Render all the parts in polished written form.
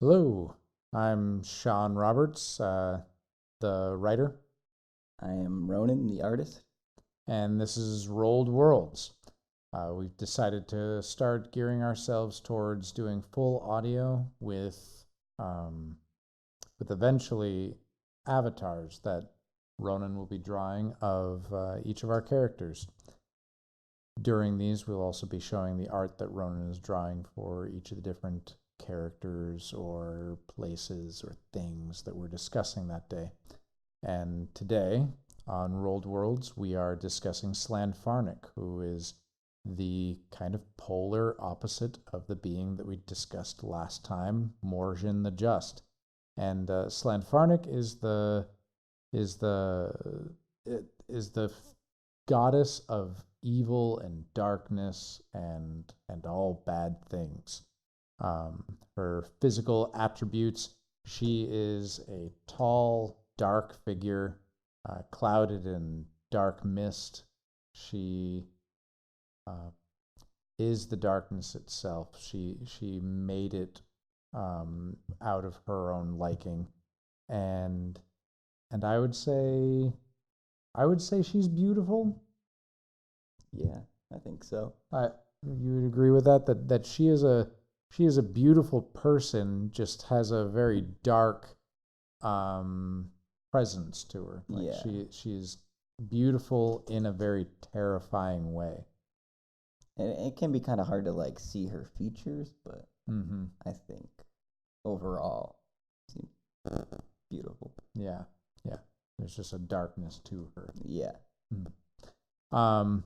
Hello, I'm Sean Roberts, the writer, I am Ronan, the artist. and this is Rolled Worlds. We've decided to start gearing ourselves towards doing full audio um, with eventually avatars that Ronan will be drawing of each of our characters. During these, we'll also be showing the art that Ronan is drawing for each of the different characters or places or things that we're discussing that day. And today on Rolled Worlds, we are discussing Slanfarnak, who is the kind of polar opposite of the being that we discussed last time, Morjan the Just. And Slanfarnak is the is the goddess of evil and darkness and all bad things. Her physical attributes: she is a tall, dark figure, clouded in dark mist. She uh, is the darkness itself. She made it out of her own liking, and and I would say she's beautiful. Yeah, I think so. You would agree with that? That she is a beautiful person, just has a very dark um, presence to her. Like Yeah, she's beautiful in a very terrifying way. and it can be kind of hard to see her features, but Mm-hmm. I think overall, seems beautiful. Yeah, yeah. There's just a darkness to her. Yeah, Mm.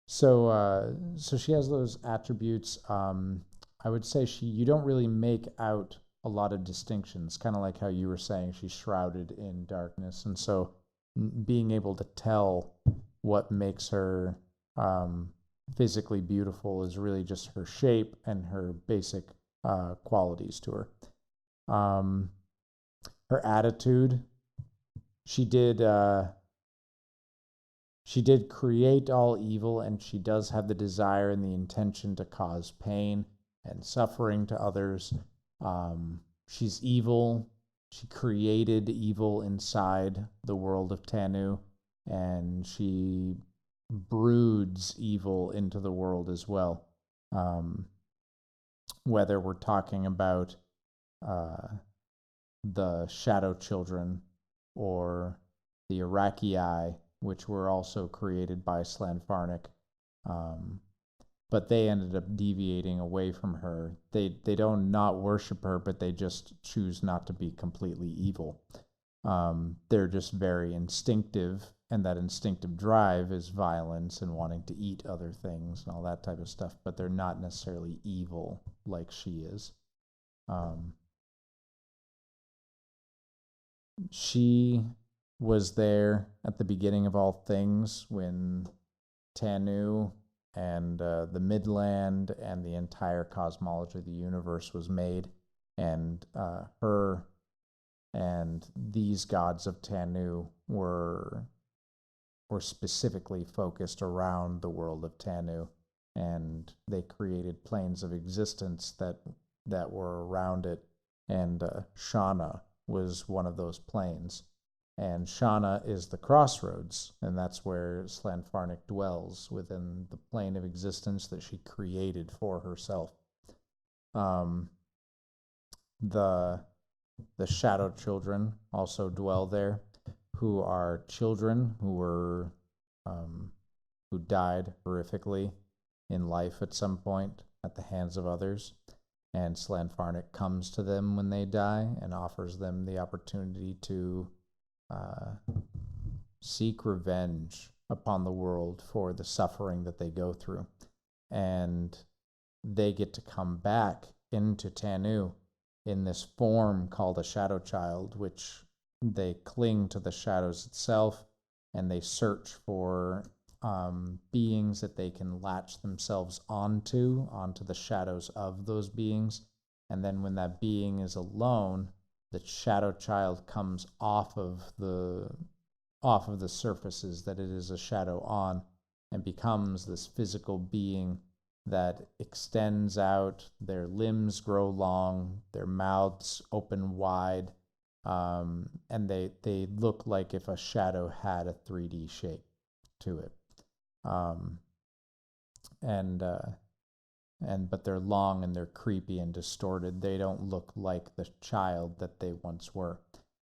So she has those attributes. I would say you don't really make out a lot of distinctions, kind of like how you were saying she's shrouded in darkness, and so being able to tell what makes her um, physically beautiful is really just her shape and her basic qualities to her. Um, Her attitude, she did uh, she did create all evil, and she does have the desire and the intention to cause pain and suffering to others. She's evil. She created evil inside the world of Tanu, and she broods evil into the world as well. Um, whether we're talking about uh, the Shadow Children or the Iraqi, which were also created by Slanfarnak. Um, but they ended up deviating away from her. They don't not worship her, but they just choose not to be completely evil. They're just very instinctive, and that instinctive drive is violence and wanting to eat other things and all that type of stuff. But they're not necessarily evil like she is. Um, she was there at the beginning of all things when Tanu and the Midland and the entire cosmology of the universe was made, and her and these gods of Tanu were specifically focused around the world of Tanu, and they created planes of existence that were around it, and Shauna was one of those planes. And Shauna is the crossroads, and that's where Slanfarnak dwells within the plane of existence that she created for herself. Um, the the Shadow Children also dwell there, who are children um, who died horrifically in life at some point at the hands of others. And Slanfarnak comes to them when they die and offers them the opportunity to uh, seek revenge upon the world for the suffering that they go through. And they get to come back into Tanu in this form called a shadow child, which they cling to the shadows itself, and they search for beings that they can latch themselves onto the shadows of those beings. And then when that being is alone, the shadow child comes off of the surfaces that it is a shadow on, and becomes this physical being that extends out. Their limbs grow long, their mouths open wide, and they look like if a shadow had a 3D shape to it. Um, and but they're long and they're creepy and distorted. They don't look like the child that they once were.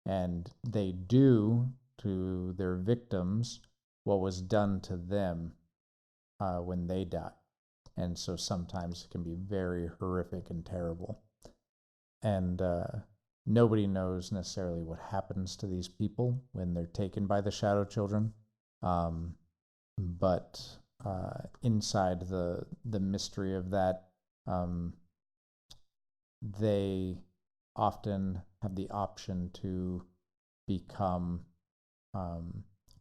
And they do to their victims what was done to them when they die. And so sometimes it can be very horrific and terrible. And nobody knows necessarily what happens to these people when they're taken by the Shadow Children. But inside the mystery of that, they often have the option to become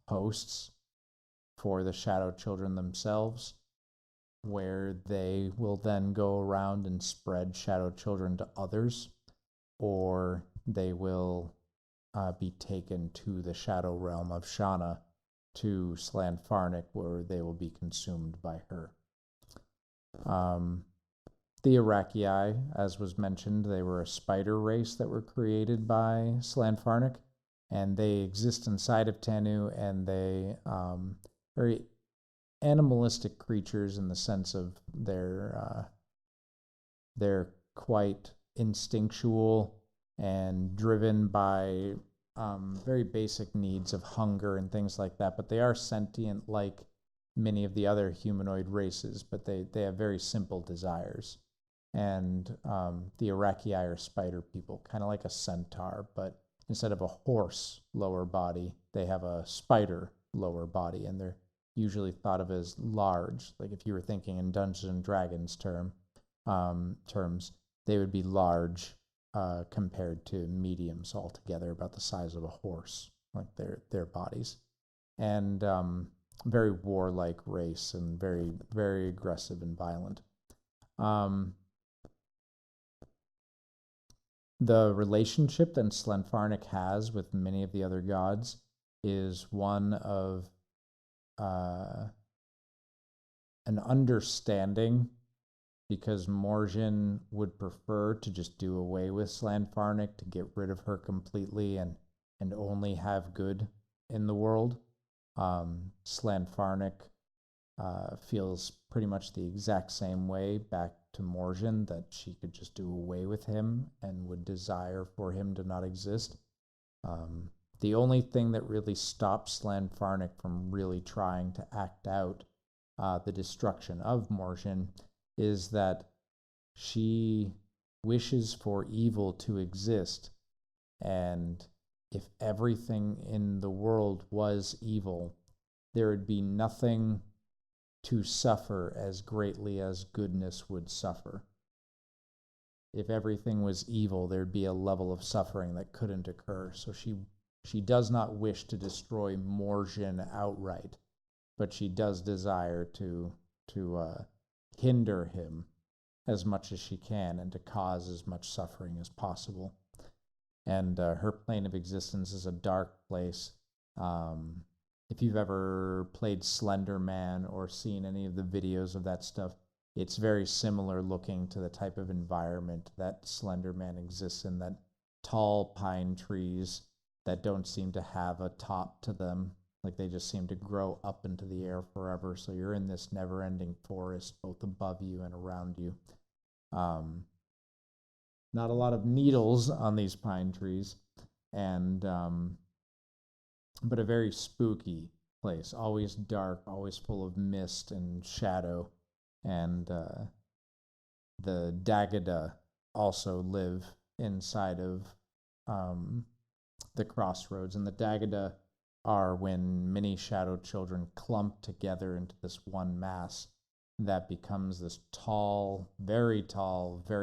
hosts for the Shadow Children themselves, where they will then go around and spread Shadow Children to others, or they will be taken to the Shadow Realm of Shauna, to Slanfarnak, where they will be consumed by her. The Iraqi, as was mentioned, they were a spider race that were created by Slanfarnak, and they exist inside of Tanu, and they very animalistic creatures in the sense of they're quite instinctual and driven by very basic needs of hunger and things like that, but they are sentient like many of the other humanoid races, but they have very simple desires. And the Iraqi are spider people, kind of like a centaur, but instead of a horse lower body, they have a spider lower body, and they're usually thought of as large. Like if you were thinking in Dungeons and Dragons terms, they would be large compared to mediums altogether, about the size of a horse, like their bodies, and very warlike race and very very aggressive and violent. The relationship that Slanfarnak has with many of the other gods is one of an understanding, because Morjan would prefer to just do away with Slanfarnak, to get rid of her completely and only have good in the world. Slanfarnak feels pretty much the exact same way back to Morjan, that she could just do away with him and would desire for him to not exist. The only thing that really stops Slanfarnak from really trying to act out the destruction of Morjan is that she wishes for evil to exist, and if everything in the world was evil, there would be nothing to suffer as greatly as goodness would suffer. If everything was evil, there'd be a level of suffering that couldn't occur. So she does not wish to destroy Morjan outright, but she does desire to hinder him as much as she can and to cause as much suffering as possible. And her plane of existence is a dark place. If you've ever played Slender Man or seen any of the videos of that stuff, it's very similar looking to the type of environment that Slender Man exists in, that tall pine trees that don't seem to have a top to them. Like they just seem to grow up into the air forever. So you're in this never-ending forest, both above you and around you. Not a lot of needles on these pine trees, and but a very spooky place. Always dark, always full of mist and shadow. And the Dagada also live inside of the crossroads, and the Dagada are when many shadow children clump together into this one mass that becomes this tall, very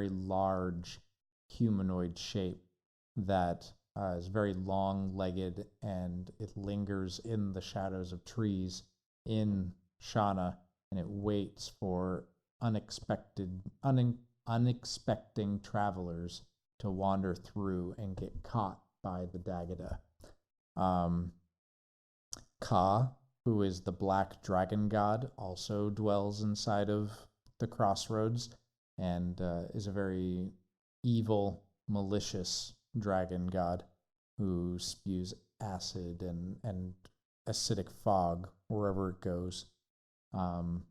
large humanoid shape that is very long-legged, and it lingers in the shadows of trees in Shauna, and it waits for unexpecting travelers to wander through and get caught by the Dagada. Ka, who is the black dragon god, also dwells inside of the crossroads, and is a very evil, malicious dragon god who spews acid and acidic fog wherever it goes. Um,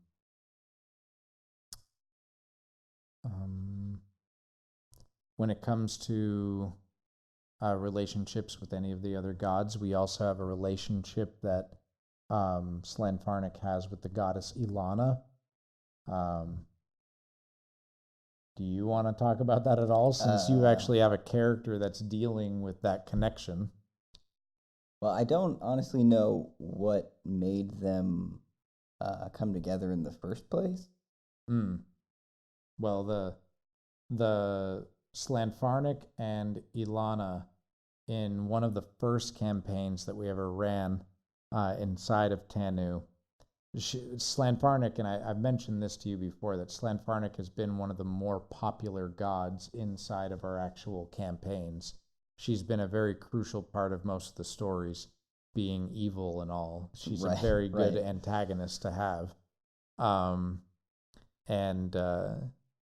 when it comes to relationships with any of the other gods, we also have a relationship that Slanfarnak has with the goddess Ilana. Do you want to talk about that at all, since you actually have a character that's dealing with that connection? Well, I don't honestly know what made them come together in the first place. Well, the Slanfarnak and Ilana, in one of the first campaigns that we ever ran inside of Tanu, Slanfarnak, and I've mentioned this to you before, that Slanfarnak has been one of the more popular gods inside of our actual campaigns. She's been a very crucial part of most of the stories, being evil and all. She's a very good antagonist to have.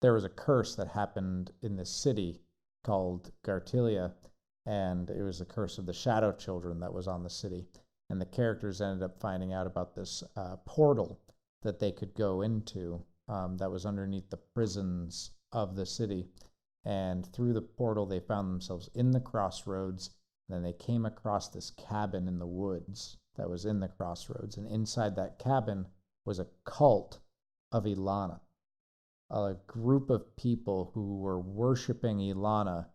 There was a curse that happened in this city called Gartilia, and it was the curse of the Shadow Children that was on the city. And the characters ended up finding out about this portal that they could go into that was underneath the prisons of the city. And through the portal, they found themselves in the crossroads. And then they came across this cabin in the woods that was in the crossroads. And inside that cabin was a cult of Ilana, a group of people who were worshiping Ilana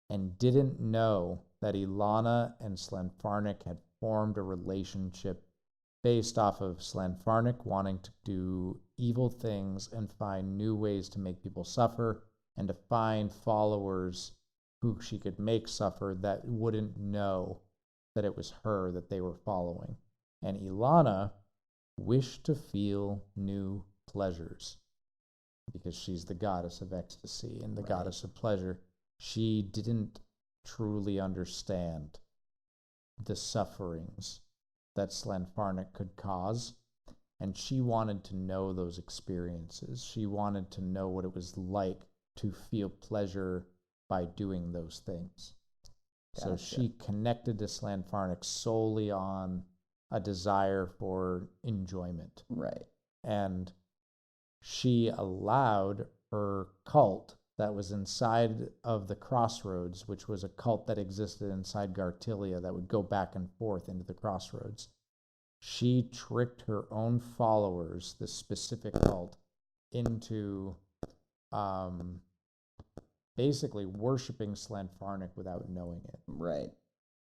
and didn't know that Ilana and Slanfarnak had formed a relationship based off of Slanfarnak wanting to do evil things and find new ways to make people suffer, and to find followers who she could make suffer that wouldn't know that it was her that they were following. And Ilana wished to feel new pleasures because she's the goddess of ecstasy and the goddess of pleasure. She didn't truly understand the sufferings that Slanfarnak could cause, and she wanted to know those experiences. She wanted to know what it was like to feel pleasure by doing those things. Gotcha. So she connected to Slanfarnak solely on a desire for enjoyment. Right. And she allowed her cult that was inside of the crossroads, which was a cult that existed inside Gartilia that would go back and forth into the crossroads. She tricked her own followers, this specific cult, into basically worshiping Slanfarnak without knowing it. Right.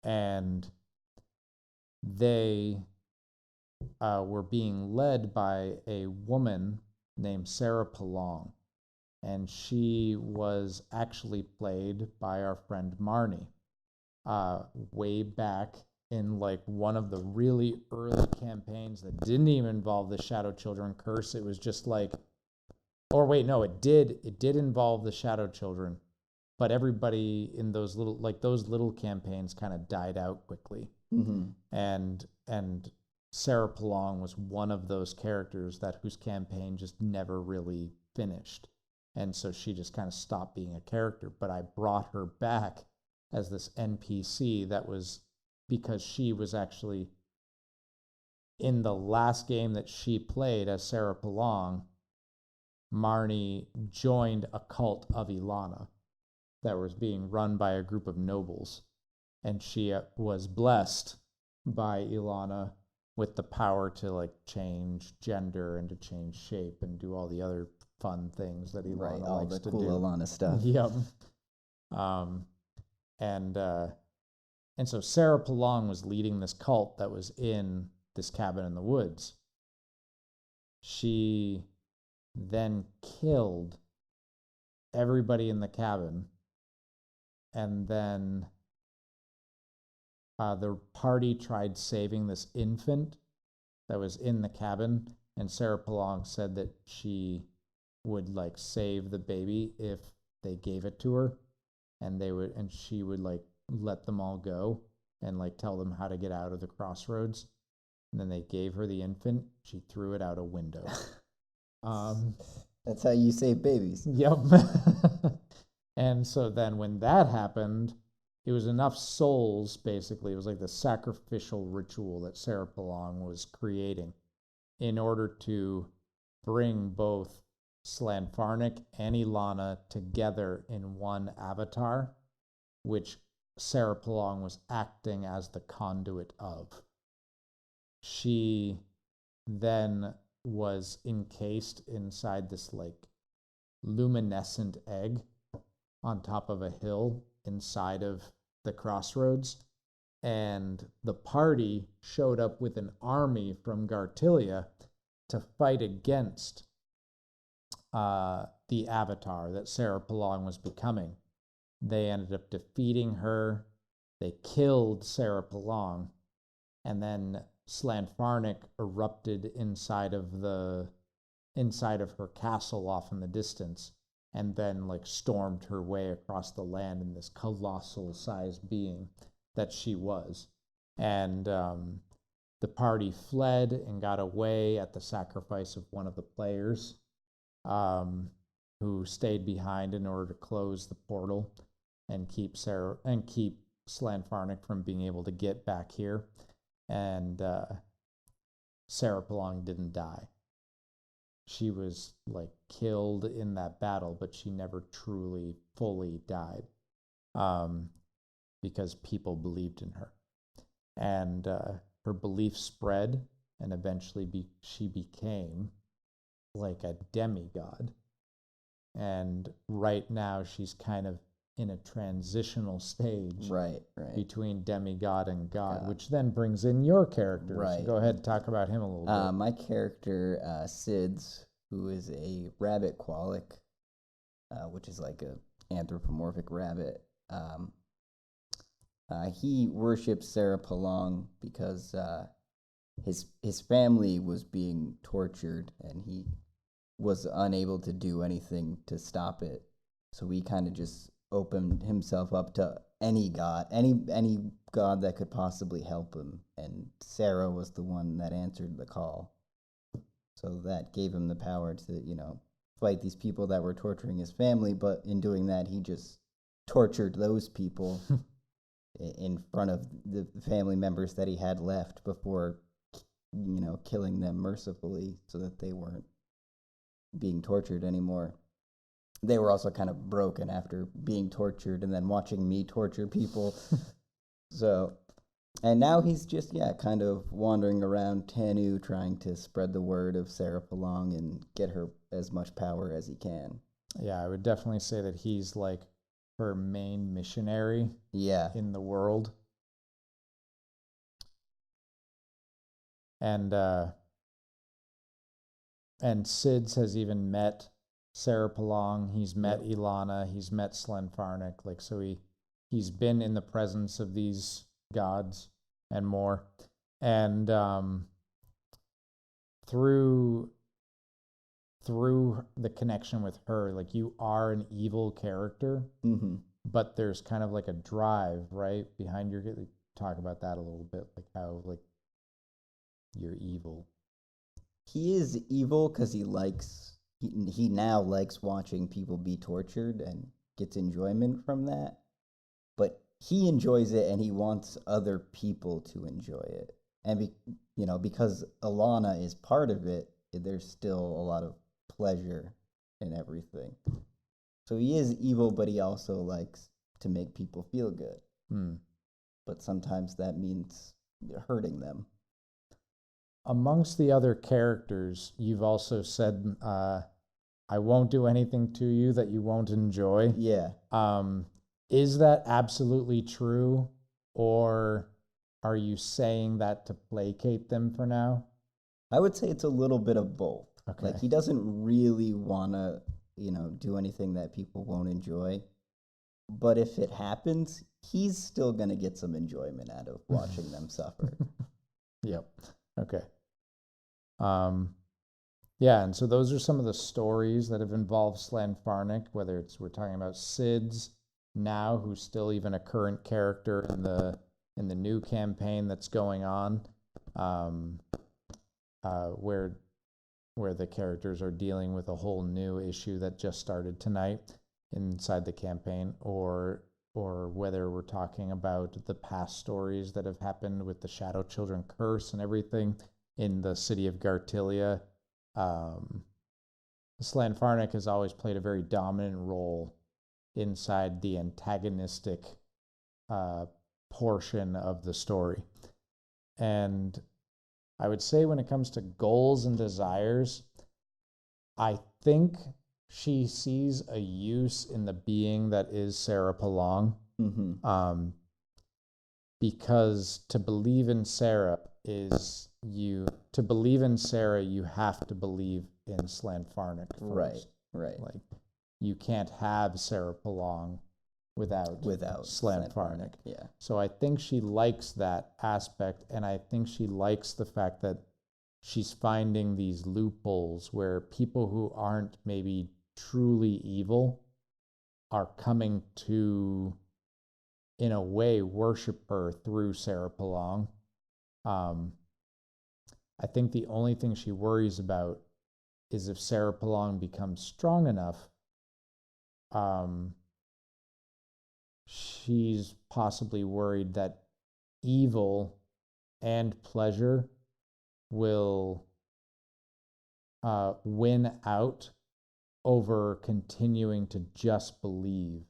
And they were being led by a woman named Sarah Palong. And she was actually played by our friend Marnie way back in like one of the really early campaigns that didn't even involve the Shadow Children curse. It was just like, or wait, no, it did involve the Shadow Children, but everybody in those little campaigns kind of died out quickly. Mm-hmm. And Sarah Palong was one of those characters whose campaign just never really finished. And so she just kind of stopped being a character. But I brought her back as this NPC that was because she was actually in the last game that she played as Sarah Palong. Marnie joined a cult of Ilana that was being run by a group of nobles. And she was blessed by Ilana with the power to like change gender and to change shape and do all the other fun things that Ilana likes to do. All the cool Ilana stuff. Yep. And so Sarah Palong was leading this cult that was in this cabin in the woods. She then killed everybody in the cabin, and then the party tried saving this infant that was in the cabin, and Sarah Palong said that she would like save the baby if they gave it to her, and she would like let them all go and like tell them how to get out of the crossroads. And then they gave her the infant. She threw it out a window. That's how you save babies. Yep. And so then when that happened, it was enough souls, basically. It was like the sacrificial ritual that Sarah Palong was creating in order to bring both Slanfarnak and Ilana together in one avatar, which Sarah Palong was acting as the conduit of. She then was encased inside this like luminescent egg on top of a hill inside of the crossroads. And the party showed up with an army from Gartilia to fight against the avatar that Sarah Palong was becoming. They ended up defeating her. They killed Sarah Palong. And then Slanfarnak erupted inside of her castle off in the distance, and then like stormed her way across the land in this colossal sized being that she was. And the party fled and got away at the sacrifice of one of the players, who stayed behind in order to close the portal and keep Slanfarnak from being able to get back here. And Sarah Palong didn't die. She was like killed in that battle, but she never truly fully died, because people believed in her. And her belief spread, and eventually she became like a demigod. And right now she's kind of in a transitional stage, Right. between demigod and god, which then brings in your character. Right. So go ahead and talk about him a little bit. My character, Sids, who is a rabbit qualic, which is like a anthropomorphic rabbit. He worships Sarah Palong because his family was being tortured, and he was unable to do anything to stop it. So he kind of just opened himself up to any god that could possibly help him. And Sarah was the one that answered the call. So that gave him the power to, fight these people that were torturing his family. But in doing that, he just tortured those people in front of the family members that he had left before, killing them mercifully so that they weren't being tortured anymore. They were also kind of broken after being tortured and then watching me torture people. So, and now he's just, kind of wandering around Tanu trying to spread the word of Sarah Palong and get her as much power as he can. Yeah, I would definitely say that he's like her main missionary in the world. And Sids has even met Sarah Palong. He's met Ilana. He's met Slanfarnak. Like, so he's been in the presence of these gods and more. And through the connection with her, like, you are an evil character, but there's kind of like a drive, right, behind your. Talk about that a little bit, like how like you're evil. He is evil because he now likes watching people be tortured and gets enjoyment from that. But he enjoys it, and he wants other people to enjoy it. And because Alana is part of it, there's still a lot of pleasure in everything. So he is evil, but he also likes to make people feel good. But sometimes that means hurting them. Amongst the other characters, you've also said, I won't do anything to you that you won't enjoy. Yeah. Is that absolutely true, or are you saying that to placate them for now? I would say it's a little bit of both. Okay. Like, he doesn't really want to, do anything that people won't enjoy. But if it happens, he's still going to get some enjoyment out of watching them suffer. Yep. Okay. Yeah, and so those are some of the stories that have involved Slanfarnak, whether we're talking about Sids now, who's still even a current character in the new campaign that's going on, where where the characters are dealing with a whole new issue that just started tonight inside the campaign, or whether we're talking about the past stories that have happened with the Shadow Children curse and everything in the city of Gartilia. Slanfarnak has always played a very dominant role inside the antagonistic portion of the story. And I would say when it comes to goals and desires, I think she sees a use in the being that is Sarah Palong. Because to believe in Sarah you have to believe in Slanfarnak first. Right. Like, you can't have Sarah Palong without Slanfarnak. Yeah. So I think she likes that aspect, and I think she likes the fact that she's finding these loopholes where people who aren't maybe truly evil are coming to, in a way, worship her through Sarah Palong. I think the only thing she worries about is if Sarah Palong becomes strong enough, she's possibly worried that evil and pleasure will win out over continuing to just believe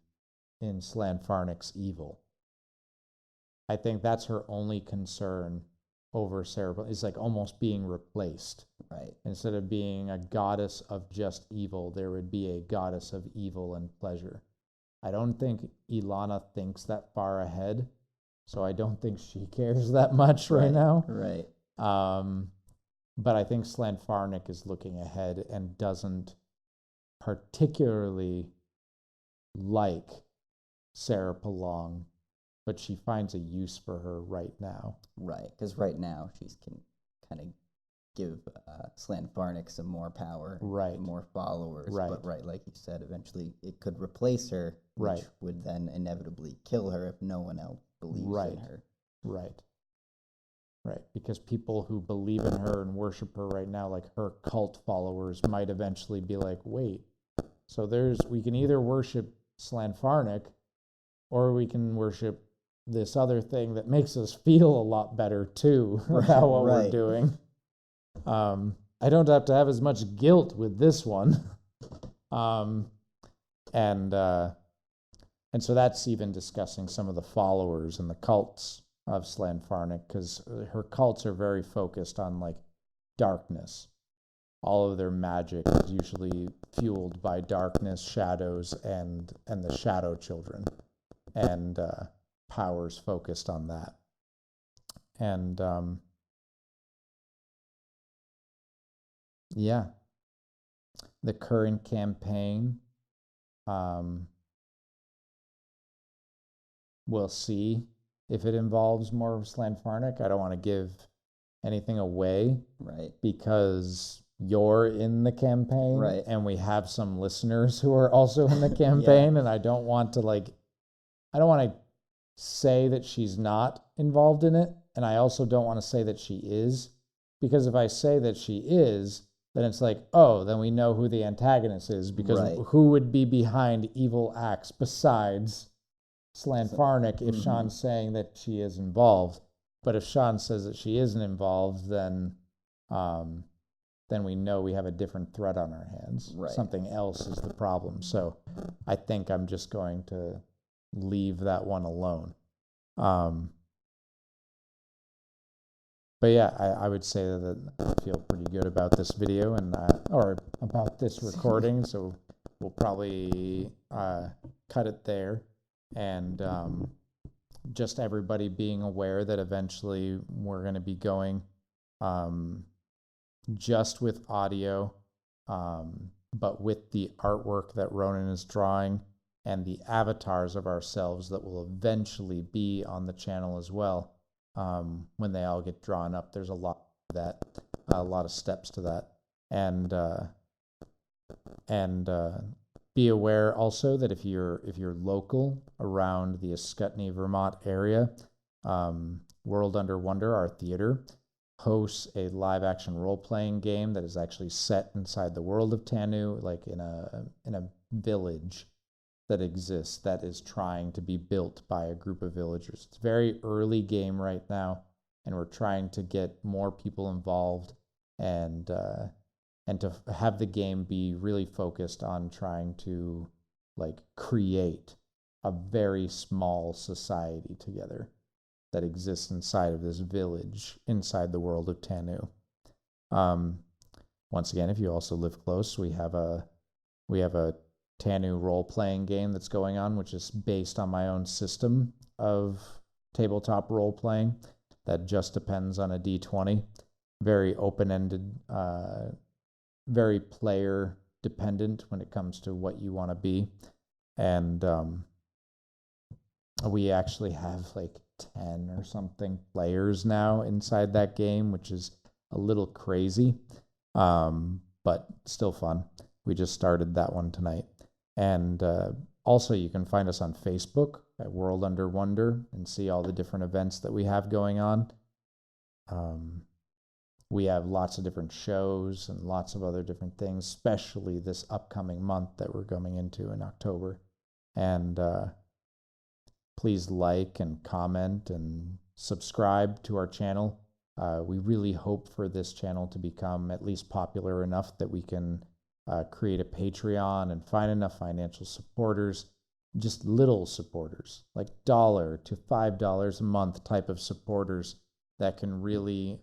in Slanfarnak's evil. I think that's her only concern over Sarah, is like almost being replaced. Right. Instead of being a goddess of just evil, there would be a goddess of evil and pleasure. I don't think Ilana thinks that far ahead, so I don't think she cares that much right now. Right. But I think Slanfarnak is looking ahead and doesn't particularly like Sarah Palong, but she finds a use for her right now. Right, because right now she can kind of give Slanfarnak some more power, right, more followers. Right. But like you said, eventually it could replace her, which would then inevitably kill her if no one else believes in her. Right, because people who believe in her and worship her right now, like her cult followers, might eventually be like, wait, so we can either worship Slanfarnak or we can worship this other thing that makes us feel a lot better too about what we're doing. I don't have to have as much guilt with this one. And so that's even discussing some of the followers and the cults of Slanfarnak, because her cults are very focused on like darkness. All of their magic is usually fueled by darkness, shadows, and the Shadow Children, and powers focused on that. And yeah, the current campaign, we'll see if it involves more of Slanfarnak. I don't want to give anything away, right? Because you're in the campaign, right? And we have some listeners who are also in the campaign, and I don't want to say that she's not involved in it, and I also don't want to say that she is, because if I say that she is, then it's like, oh, then we know who the antagonist is, because who would be behind evil acts besides Slanfarnak if Sean's saying that she is involved. But if Sean says that she isn't involved, then we know we have a different threat on our hands. Right. Something else is the problem. So I think I'm just going to leave that one alone. But yeah, I would say that I feel pretty good about this video and or about this recording. So we'll probably cut it there, and just everybody being aware that eventually we're going to be going just with audio, but with the artwork that Ronan is drawing and the avatars of ourselves that will eventually be on the channel as well. When they all get drawn up, there's a lot of steps to that, and be aware also that if you're local around the Ascutney, Vermont area, World Under Wonder, our theater, hosts a live action role playing game that is actually set inside the world of Tanu, like in a village that exists that is trying to be built by a group of villagers. It's a very early game right now, and we're trying to get more people involved and to have the game be really focused on trying to like create a very small society together that exists inside of this village, inside the world of Tanu. Once again, if you also live close, we have a Tanu role-playing game that's going on, which is based on my own system of tabletop role-playing that just depends on a D20. Very open-ended, very player-dependent when it comes to what you want to be. And we actually have like 10 or something players now inside that game, which is a little crazy, but still fun. We just started that one tonight. And also, you can find us on Facebook at World Under Wonder and see all the different events that we have going on. We have lots of different shows and lots of other different things, especially this upcoming month that we're coming into in October. And please like and comment and subscribe to our channel. We really hope for this channel to become at least popular enough that we can create a Patreon and find enough financial supporters, just little supporters, like $1 to $5 a month type of supporters that can really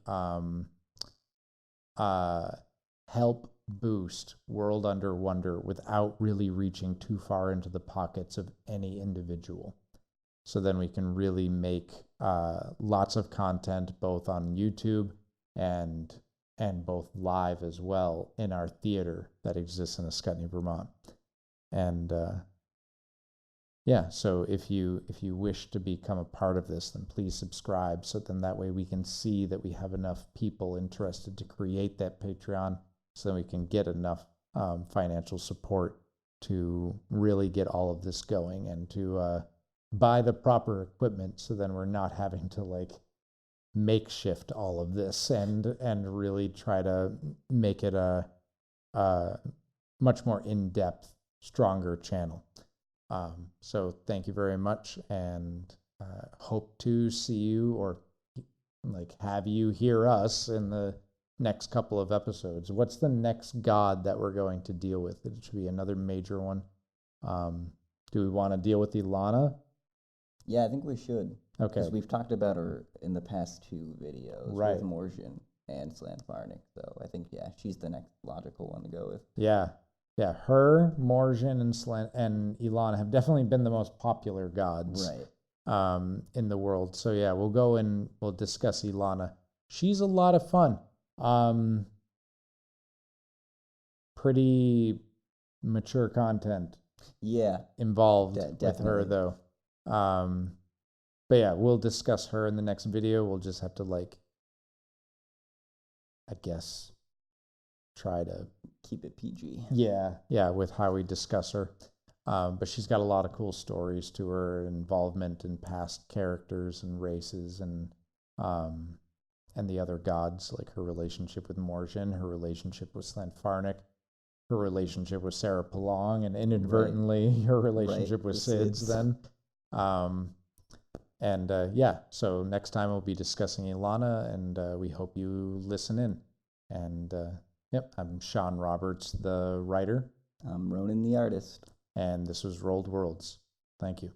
help boost World Under Wonder without really reaching too far into the pockets of any individual. So then we can really make lots of content both on YouTube and both live as well in our theater that exists in Ascutney, Vermont. And yeah, so if you wish to become a part of this, then please subscribe, so then that way we can see that we have enough people interested to create that Patreon, so that we can get enough financial support to really get all of this going and to buy the proper equipment, so then we're not having to like makeshift all of this and really try to make it a much more in-depth, stronger channel. So thank you very much, and hope to see you or like have you hear us in the next couple of episodes. What's the next god that we're going to deal with? It should be another major one. Do we want to deal with Ilana? Yeah, I think we should. Okay. Because we've talked about her in the past 2 videos Right. with Morjan and Slanfarnak. So I think, yeah, she's the next logical one to go with. Yeah. Yeah, her, Morjan, and Ilana have definitely been the most popular gods in the world. So yeah, we'll go and we'll discuss Ilana. She's a lot of fun. Pretty mature content. Yeah. Involved with definitely. her though. But yeah, we'll discuss her in the next video. We'll just have to like, I guess, try to keep it PG. Yeah, with how we discuss her. But she's got a lot of cool stories to her involvement in past characters and races and the other gods, like her relationship with Morjan, her relationship with Slanfarnak, her relationship with Sarah Palong, and inadvertently her relationship with Sids then. Yeah, so next time we'll be discussing Ilana, and we hope you listen in. And yep, I'm Sean Roberts, the writer. I'm Ronan, the artist. And this was Rolled Worlds. Thank you.